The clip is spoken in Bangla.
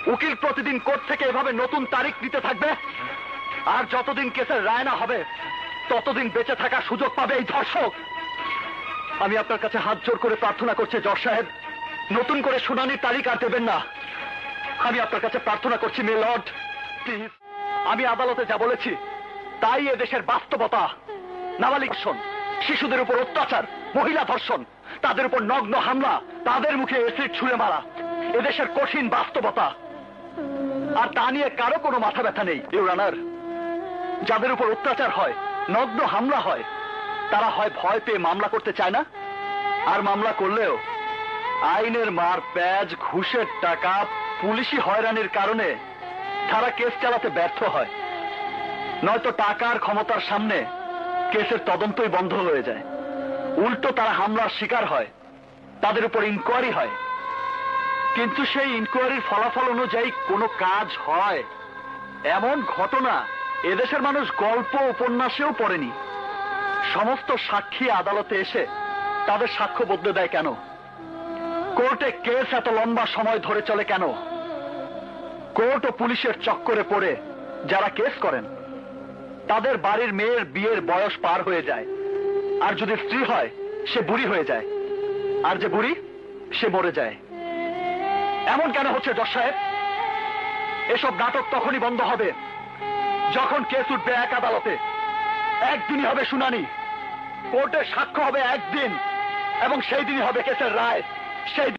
উকিল প্রতিদিন কোর্ট থেকে এভাবে নতুন তারিখ নিতে থাকবে, আর যতদিন কেসের রায় না হবে ততদিন বেঁচে থাকার সুযোগ পাবে এই ধর্ষক। আমি আপনার কাছে হাত জোর করে প্রার্থনা করছি জজ সাহেব, নতুন করে শুনানির তারিখ আর দেবেন না। আমি আপনার কাছে প্রার্থনা করছি মে লর্ড, প্লিজ। আমি আদালতে যা বলেছি তাই এদেশের বাস্তবতা। নাবালিক ধর্ষণ, শিশুদের উপর অত্যাচার, মহিলা ধর্ষণ, তাদের উপর নগ্ন হামলা, তাদের মুখে এসিড ছুঁড়ে মারা এদেশের কঠিন বাস্তবতা। আর তা নিয়ে কারো কোনো মাথা ব্যথা নেই। ইউর অনার, যাদের উপর অত্যাচার হয়, নগ্ন হামলা হয়, তারা হয় ভয় পেয়ে মামলা করতে চায় না, আর মামলা করলেও আইনের মার প্যাচ, ঘুষের টাকা, পুলিশি হয়রানির কারণে তারা কেস চালাতে ব্যর্থ হয়। নয়তো টাকার ক্ষমতার সামনে কেসের তদন্তই বন্ধ হয়ে যায়। উল্টো তারা হামলার শিকার হয়, তাদের উপর ইনকোয়ারি হয়, কিন্তু সেই ইনকোয়ারির ফলাফল অনুযায়ী কোনো কাজ হয় এমন ঘটনা এদেশের মানুষ গল্প উপন্যাসেও পড়েনি। সমস্ত সাক্ষী আদালতে এসে তাদের সাক্ষ্য বদলে দেয় কেন? কোর্টে কেস এত লম্বা সময় ধরে চলে কেন? কোর্ট ও পুলিশের চক্করে পড়ে যারা কেস করেন তাদের বাড়ির মেয়ের বিয়ের বয়স পার হয়ে যায়, আর যদি স্ত্রী হয় সে বুড়ি হয়ে যায়, আর যে বুড়ি সে মরে যায়। এমন কেন হচ্ছে জজ সাহেব? এসব নাটক তখনই বন্ধ হবে যখন কেস উঠবে এক আদালতে, একদিনই হবে শুনানি, কোর্টের সাক্ষ্য হবে একদিন, এবং সেই দিনই হবে কেসের রায়। সেই